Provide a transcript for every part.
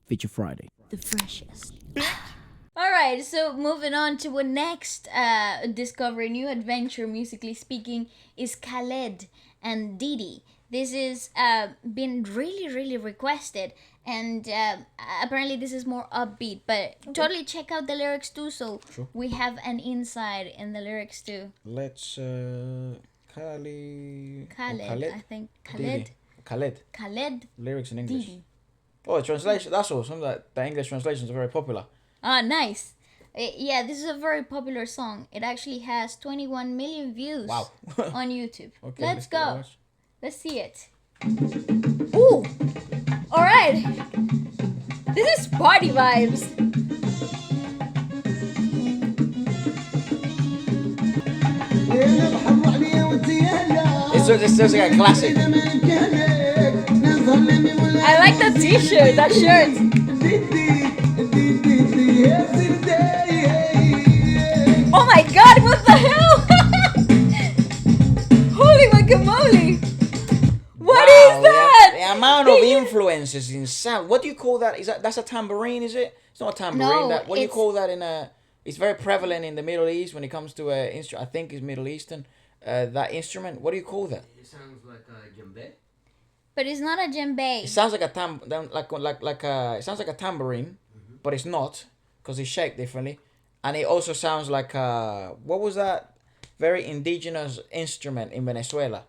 Feature Friday. The freshest. Alright, so moving on to our next discovery, new adventure, musically speaking, is Khaled and Didi. This is been really, really requested, and apparently this is more upbeat, but totally check out the lyrics too, so Sure. we have an insight in the lyrics too. Let's Khaled, I think. Didi. Khaled. Khaled Lyrics in English. Didi. Oh, translation. That's awesome. That the English translations are very popular. Ah, nice. Yeah, this is a very popular song. It actually has 21 million views Wow. on YouTube. Okay, Let's give it a go. watch. Let's see it. Ooh! Alright! This is party vibes! It's just like a classic. I like the t-shirt, that shirt! Oh my god, what the hell? Holy guacamole! What is that? The amount of influences in sound. What do you call that? That's a tambourine? Is it? It's not a tambourine. No, What do you it's- call that in a? It's very prevalent in the Middle East when it comes to a instrument. I think it's Middle Eastern. That instrument. What do you call that? It sounds like a djembe. But it's not a It djembe. sounds like a it sounds like a tambourine, but it's not because it's shaped differently, and it also sounds like what was that very indigenous instrument in Venezuela?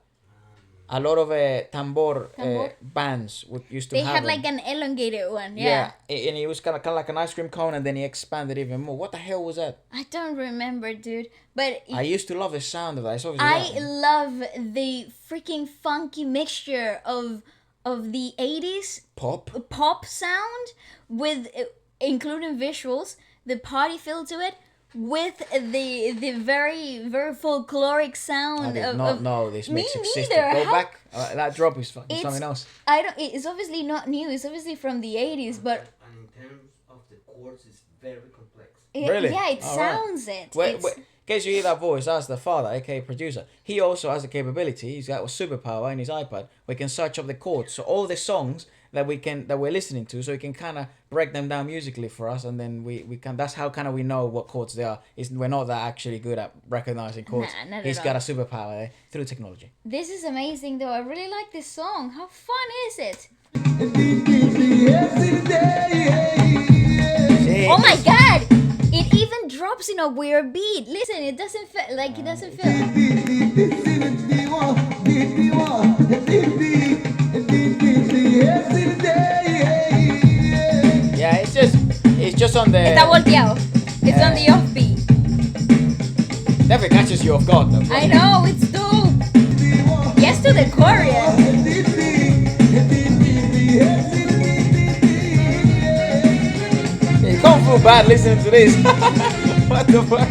A lot of tambor, Tambor? bands used to They have had them. like an elongated one, yeah. And it was kind of like an ice cream cone, and then he expanded even more. What the hell was that? I don't remember, dude. But I used to love the sound of that. It's obviously I that. love the freaking funky mixture of the 80s Pop. sound with including visuals, the party feel to it with the very very folkloric I sound did of not know this Me mix existed. neither. Go How- back. That drop is fucking It's- something else. I don't. It's obviously not new. It's obviously from the 80s, but And in terms of the chords, it's very complex. Really? yeah, it All right. sounds it. Wait, It's- wait. In case you hear that voice, that's the father, aka producer. He also has the capability. He's got a superpower in his iPad. We can search up the chords, so all the songs that we're listening to, so he can kind of break them down musically for us, and then we can. That's how kind of we know what chords they are. We're not that actually good at recognizing chords. Nah, not He's at got all. a superpower there through technology. This is amazing, though. I really like this song. How fun is it? See? Oh my god! It even drops in a weird beat. Listen, it doesn't feel like it doesn't feel. Yeah, it's just on the. Está volteado. It's on the offbeat. Never catches you off guard though. I know, it's dope. Yes to the chorus. You can't feel bad listening to this. What the fuck?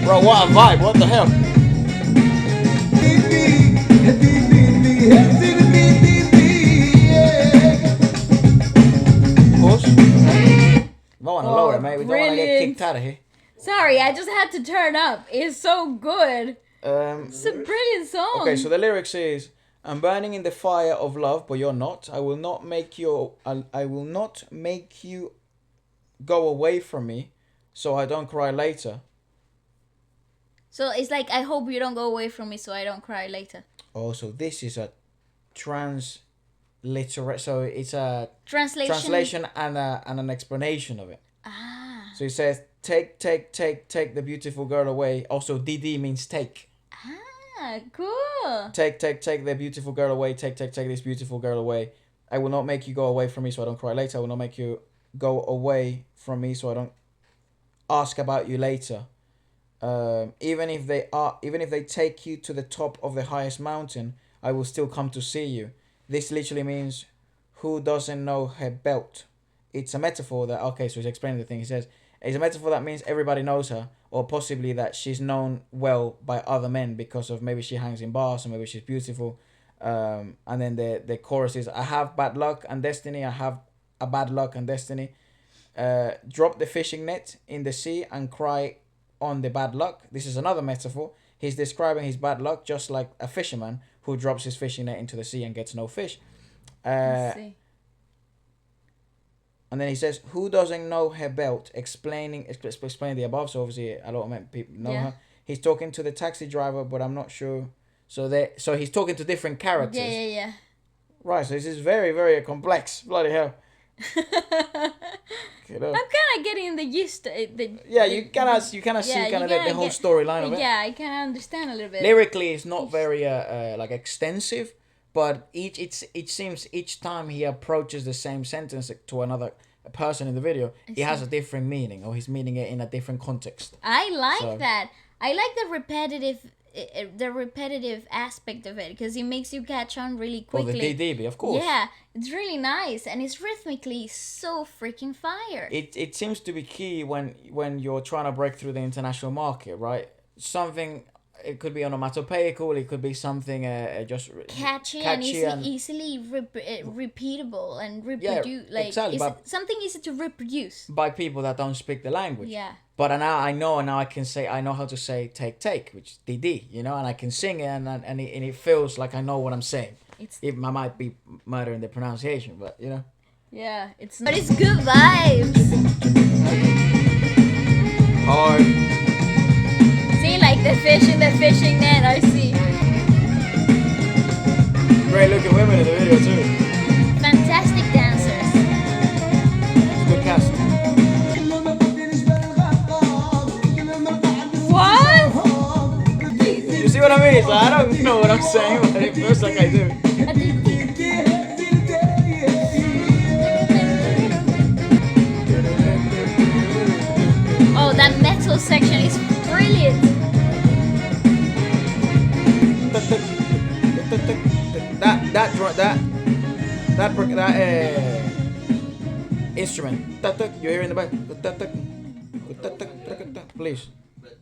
Bro, what a vibe, what the hell? Pause. You might want to lower it, mate. We don't want to get brilliant. kicked out of here. Sorry, I just had to turn up. It's so good. It's a brilliant song. Okay, so the lyrics is, I'm burning in the fire of love, but you're not. I will not make you go away from me, so I don't cry later. So it's like, I hope you don't go away from me so I don't cry later. Oh, so this is a transliterate. So it's a translation and an explanation of it. Ah. So it says, take the beautiful girl away. Also, Didi means take. Ah, cool. Take the beautiful girl away. Take this beautiful girl away. I will not make you go away from me so I don't cry later. I will not make you go away from me so I don't ask about you later. Even if they take you to the top of the highest mountain, I will still come to see you. This literally means, who doesn't know her belt? It's a metaphor that, okay, so he's explaining the thing. He says, it's a metaphor that means everybody knows her, or possibly that she's known well by other men because of maybe she hangs in bars, or maybe she's beautiful. And then the chorus is, I have bad luck and destiny, I have a bad luck and destiny. drop the fishing net in the sea and cry on the bad luck. This is another metaphor. He's describing his bad luck just like a fisherman who drops his fishing net into the sea and gets no fish. Let's see. And then he says, "Who doesn't know her belt?" Explaining the above. So obviously, a lot of people know her. He's talking to the taxi driver, but I'm not sure. So he's talking to different characters. Yeah. Right. So this is very, very complex. Bloody hell. I'm kind of getting the gist. You kind of see the whole storyline of it. Yeah, I kind of understand a little bit. Lyrically, it's not very like extensive, but it seems each time he approaches the same sentence to another person in the video, he has a different meaning, or he's meaning it in a different context. I like that. I like the repetitive aspect of it, because it makes you catch on really quickly. Oh, the Didi, of course. Yeah, it's really nice, and it's rhythmically so freaking fire. It seems to be key when you're trying to break through the international market, right? Something, it could be onomatopoeical, it could be something just catchy and easily repeatable and reproduce. Yeah, exactly. Something easy to reproduce by people that don't speak the language. Yeah. But now I know how to say take, which is Didi, and I can sing it, and it feels like I know what I'm saying. I might be murdering the pronunciation, but Yeah, but it's good vibes. Hard. See, like the fish in the fishing net, I see. Great looking women in the video too. Fantastic dancers. It's a good cast. What? You see what I mean? It's like, I don't know what I'm saying, but it feels like I do. Oh, that metal section is brilliant. That instrument. You hear in the back. Please. But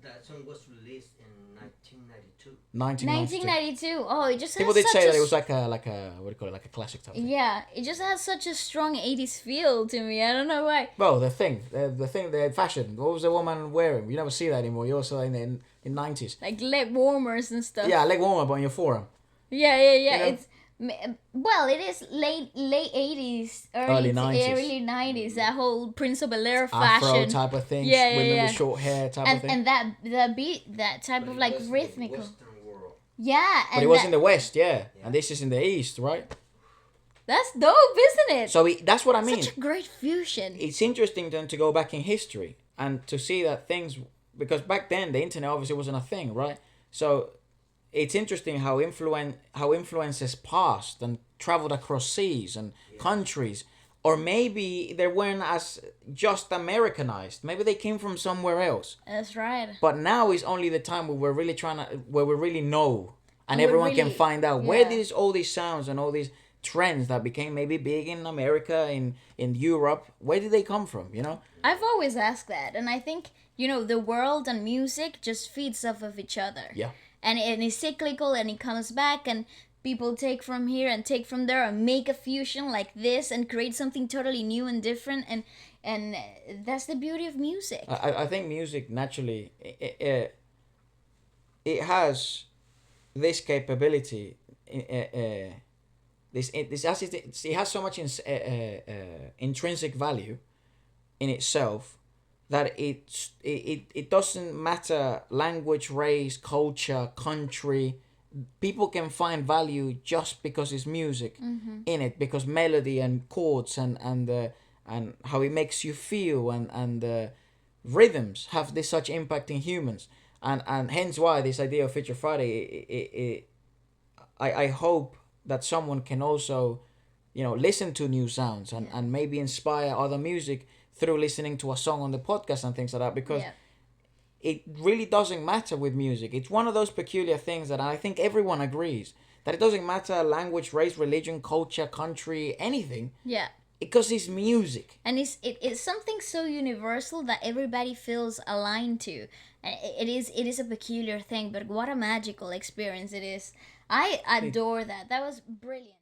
that song was released in 1992. 1992. Oh, it just has people did such say that it was like a what do you call it, like a classic type thing. Yeah, it just has such a strong 80s feel to me. I don't know why. Well, the fashion. What was the woman wearing? You never see that anymore. You also in 90s. Like leg warmers and stuff. Yeah, leg warmer, but on your forearm. Yeah. You know? It's it is late 80s, early 90s. That whole Prince of Bel-Air fashion, Afro type of thing. Yeah. Women with short hair type of thing. And that beat, that type of like rhythmical. Western world. Yeah, but it was in the West, yeah, and this is in the East, right? That's dope, isn't it? So that's what I mean. Such a great fusion. It's interesting then to go back in history and to see that things, because back then the internet obviously wasn't a thing, right? So it's interesting how influences passed and traveled across seas and countries, or maybe they weren't as just Americanized. Maybe they came from somewhere else. That's right. But now is only the time where we really know, and everyone can find out where all these sounds and all these trends that became maybe big in America, in Europe, where did they come from? I've always asked that, and I think the world and music just feeds off of each other. Yeah. And it's cyclical, and it comes back, and people take from here and take from there and make a fusion like this and create something totally new and different, and that's the beauty of music. I think music naturally it has this capability. It has so much intrinsic value in itself that it doesn't matter language, race, culture, country. People can find value just because it's music in it, because melody and chords and how it makes you feel and rhythms have this such impact in humans, and hence why this idea of Feature Friday. I hope that someone can also listen to new sounds and maybe inspire other music through listening to a song on the podcast and things like that, because it really doesn't matter with music. It's one of those peculiar things that I think everyone agrees, that it doesn't matter language, race, religion, culture, country, anything. Yeah. Because it's music. And it's something so universal that everybody feels aligned to. And it is a peculiar thing, but what a magical experience it is. I adore that. That was brilliant.